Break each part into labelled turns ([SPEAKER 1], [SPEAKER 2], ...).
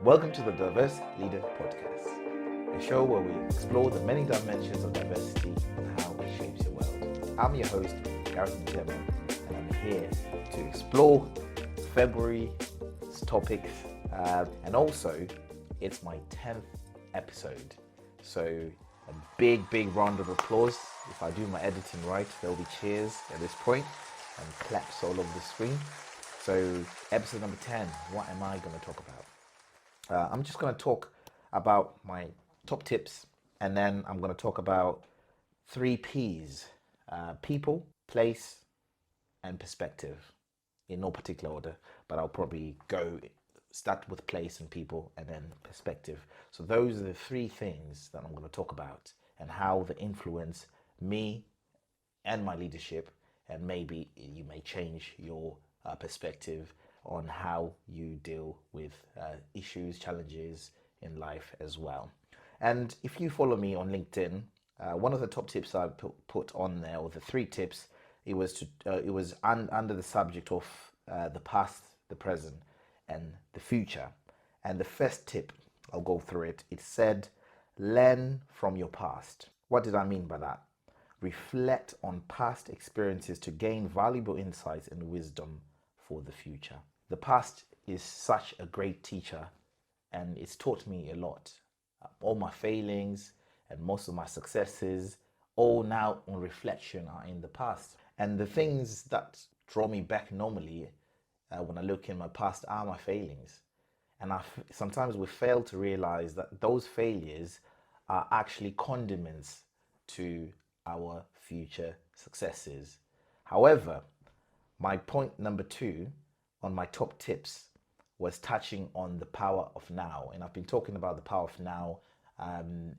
[SPEAKER 1] Welcome to the Diverse Leader Podcast, a show where we explore the many dimensions of diversity and how it shapes your world. I'm your host, Gareth Mutema, and I'm here to explore February's topics, and also it's my 10th episode. So a big round of applause. If I do my editing right, there'll be cheers at this point and claps all over the screen. So episode number 10, what am I going to talk about? I'm just going to talk about my top tips, and then I'm going to talk about 3 P's: people, place, and perspective, in no particular order, but I'll probably start with place and people and then perspective. So those are the 3 things that I'm going to talk about and how they influence me and my leadership, and maybe you may change your perspective on how you deal with issues, challenges in life as well. And if you follow me on LinkedIn, one of the top tips I put on there, or the 3 tips, it was under the subject of the past, the present, and the future. And the first tip, I'll go through it. It said, learn from your past. What did I mean by that? Reflect on past experiences to gain valuable insights and wisdom for the future. The past is such a great teacher, and it's taught me a lot. All my failings and most of my successes, all now on reflection, are in the past. And the things that draw me back normally when I look in my past are my failings. And sometimes we fail to realize that those failures are actually condiments to our future successes. However, my point number 2 on my top tips was touching on the power of now. And I've been talking about the power of now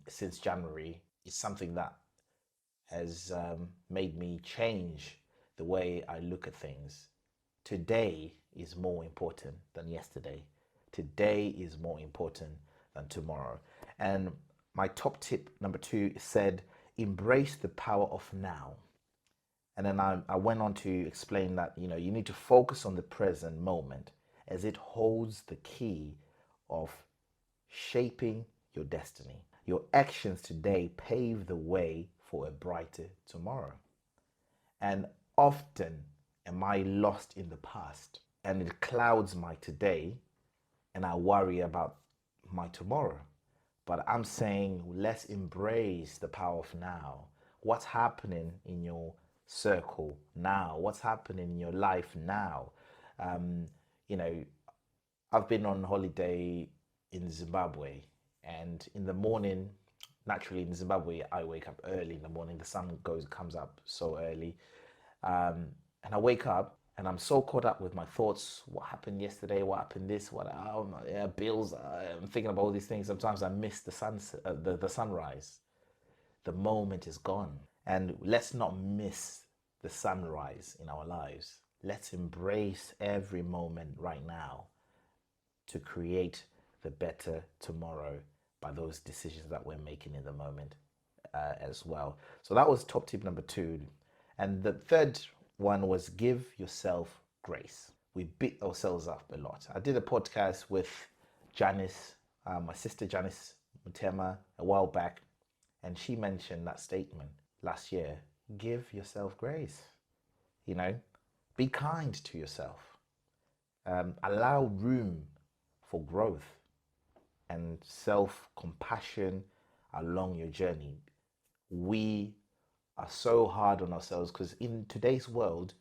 [SPEAKER 1] since January. It's something that has made me change the way I look at things. Today is more important than yesterday. Today is more important than tomorrow. And my top tip number 2 said, embrace the power of now. And then I went on to explain that, you need to focus on the present moment, as it holds the key of shaping your destiny. Your actions today pave the way for a brighter tomorrow. And often am I lost in the past, and it clouds my today, and I worry about my tomorrow. But I'm saying, let's embrace the power of now. What's happening in your circle now? What's happening in your life now? I've been on holiday in Zimbabwe, and in the morning, naturally in Zimbabwe, I wake up early in the morning. The sun comes up so early, and I wake up and I'm so caught up with my thoughts. What happened yesterday? What happened this? Bills? I'm thinking about all these things. Sometimes I miss the sunrise. The moment is gone. And let's not miss the sunrise in our lives. Let's embrace every moment right now to create the better tomorrow by those decisions that we're making in the moment as well. So that was top tip number 2. And the third one was give yourself grace. We beat ourselves up a lot. I did a podcast with Janice, my sister Janice Mutema, a while back, and she mentioned that statement last year. Give yourself grace. Be kind to yourself. Allow room for growth and self-compassion along your journey. We are so hard on ourselves because in today's world,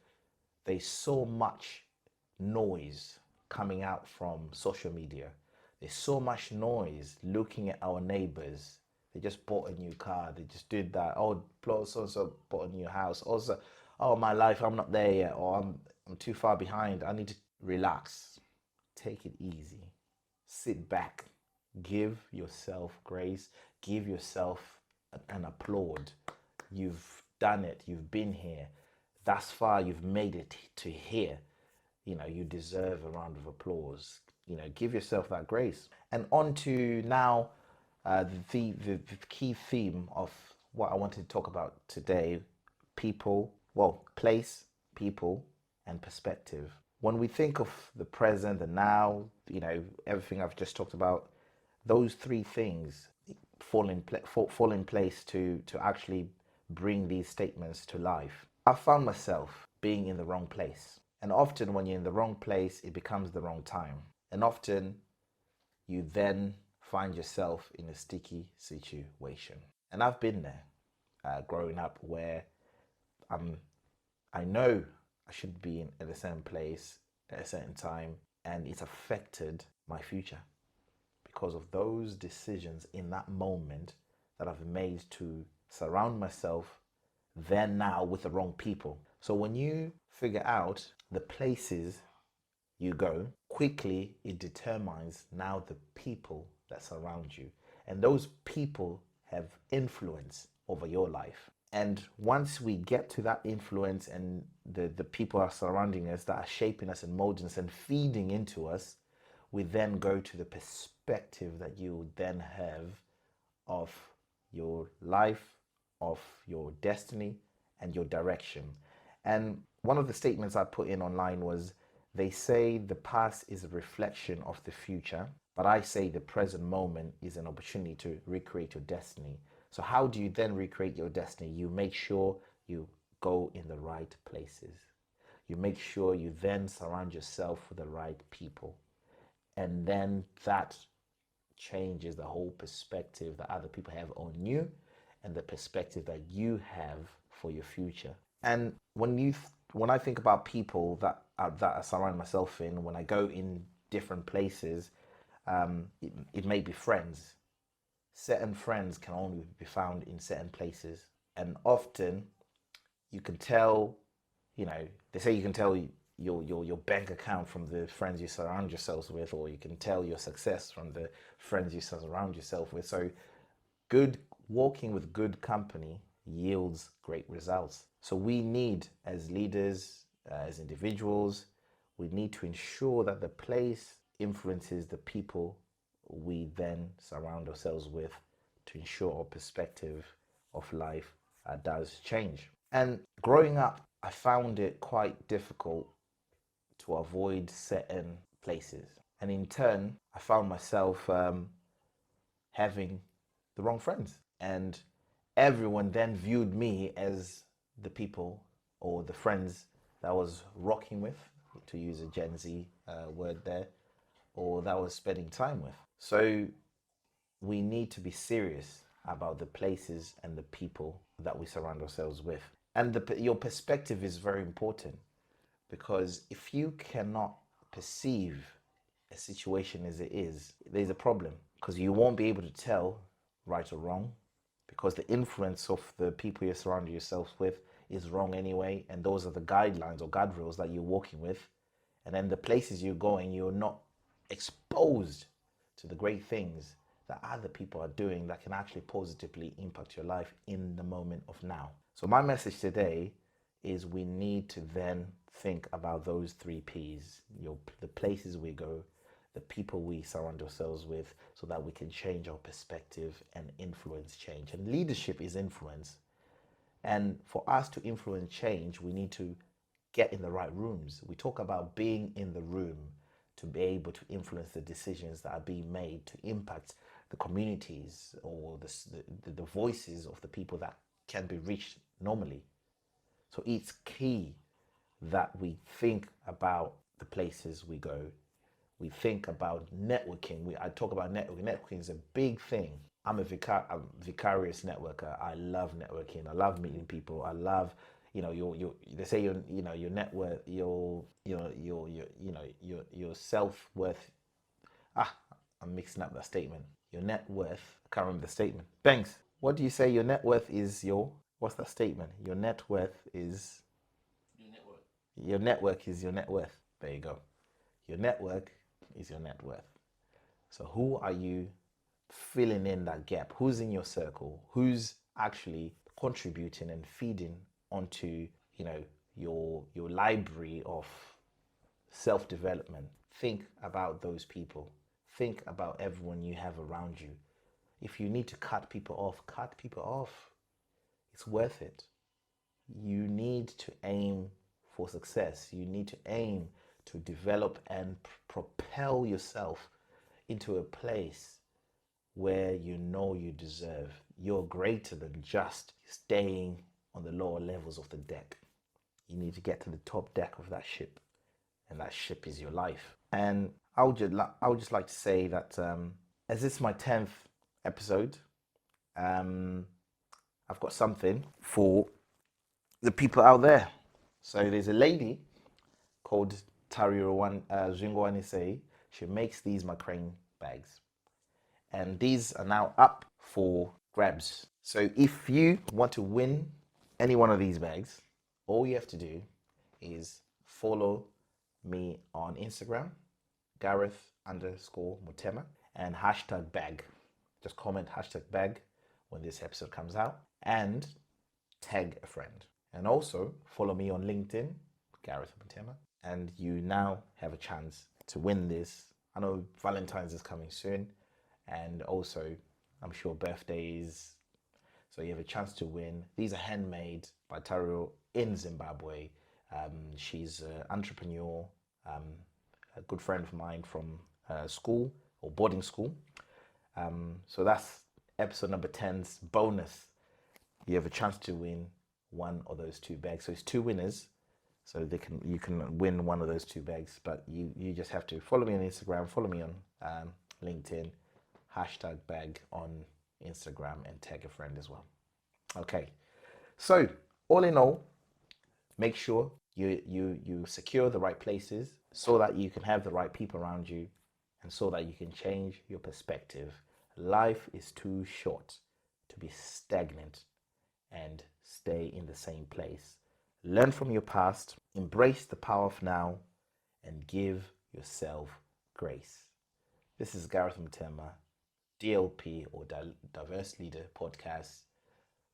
[SPEAKER 1] there's so much noise coming out from social media. There's so much noise looking at our neighbors. They just bought a new car. They just did that. Oh, so bought a new house. Also, oh, my life, I'm not there yet. Or I'm too far behind. I need to relax. Take it easy. Sit back. Give yourself grace. Give yourself an applaud. You've done it. You've been here. Thus far, you've made it to here. You deserve a round of applause. Give yourself that grace. And on to now the key theme of what I wanted to talk about today: place, people, and perspective. when we think of the present, the now, everything I've just talked about, those three things fall in place to actually bring these statements to life. I found myself being in the wrong place. And often when you're in the wrong place, it becomes the wrong time. And often you then find yourself in a sticky situation. And I've been there growing up where I know I should be at a certain place at a certain time, and it's affected my future because of those decisions in that moment that I've made to surround myself then now with the wrong people. So when you figure out the places you go, quickly it determines now the people that surround you. And those people have influence over your life. And once we get to that influence and the people are surrounding us that are shaping us and molding us and feeding into us, we then go to the perspective that you then have of your life, of your destiny, and your direction. And one of the statements I put in online was, they say the past is a reflection of the future, but I say the present moment is an opportunity to recreate your destiny. So how do you then recreate your destiny? You make sure you go in the right places. You make sure you then surround yourself with the right people. And then that changes the whole perspective that other people have on you and the perspective that you have for your future. And when I think about people that I surround myself in, when I go in different places, it may be friends. Certain friends can only be found in certain places, and often you can tell. They say you can tell your bank account from the friends you surround yourselves with, or you can tell your success from the friends you surround yourself with. So good walking with good company yields great results. So we need, as leaders, as individuals, we need to ensure that the place influences the people we then surround ourselves with to ensure our perspective of life does change. And growing up, I found it quite difficult to avoid certain places. And in turn, I found myself having the wrong friends. And everyone then viewed me as the people or the friends that I was rocking with, to use a Gen Z word there, or that I was spending time with. So we need to be serious about the places and the people that we surround ourselves with. And your perspective is very important, because if you cannot perceive a situation as it is, there's a problem, because you won't be able to tell right or wrong, because the influence of the people you surround yourself with is wrong anyway, and those are the guidelines or guardrails that you're walking with. And then the places you're going, you're not exposed to the great things that other people are doing that can actually positively impact your life in the moment of now. So my message today is we need to then think about those three P's, the places we go, the people we surround ourselves with, so that we can change our perspective and influence change. And leadership is influence. And for us to influence change, we need to get in the right rooms. We talk about being in the room to be able to influence the decisions that are being made to impact the communities or the voices of the people that can be reached normally. So it's key that we think about the places we go. We think about networking. I talk about networking. Networking is a big thing. I'm a vicarious networker. I love networking. I love meeting people. I love, they say your net worth, your self-worth. I'm mixing up that statement. Your net worth. I can't remember the statement. Banks, what do you say your net worth is what's that statement? Your net worth is your network is your net worth. There you go. Your network is your net worth. So who are you filling in that gap? Who's in your circle? Who's actually contributing and feeding onto, your library of self-development? Think about those people. Think about everyone you have around you. If you need to cut people off, cut people off. It's worth it. You need to aim for success. You need to aim to develop and propel yourself into a place where you know you deserve. You're greater than just staying on the lower levels of the deck. You need to get to the top deck of that ship, and that ship is your life. And I would just like to say that as this is my 10th episode, I've got something for the people out there. So there's a lady called Tariro Zwingwanisei. She makes these Macrane bags, and these are now up for grabs. So if you want to win any one of these bags, all you have to do is follow me on Instagram, Gareth_Mutema, and #bag. Just comment #bag when this episode comes out and tag a friend. And also follow me on LinkedIn, Gareth Mutema, and you now have a chance to win this. I know Valentine's is coming soon, and also I'm sure birthdays, so you have a chance to win. These are handmade by Tariro in Zimbabwe. She's an entrepreneur, a good friend of mine from school or boarding school. So that's episode number 10's bonus. You have a chance to win one of those two bags. So it's two winners. So you can win one of those two bags, but you just have to follow me on Instagram, follow me on LinkedIn, #bag on Instagram, and tag a friend as well. Okay, so all in all, make sure you secure the right places so that you can have the right people around you, and so that you can change your perspective. Life is too short to be stagnant and stay in the same place. Learn from your past, embrace the power of now, and give yourself grace. This is Gareth Mutema, DLP, or Diverse Leader Podcast.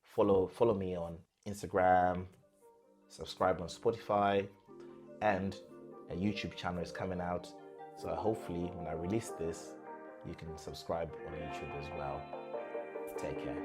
[SPEAKER 1] Follow me on Instagram, subscribe on Spotify, and a YouTube channel is coming out. So hopefully when I release this, you can subscribe on YouTube as well. Take care.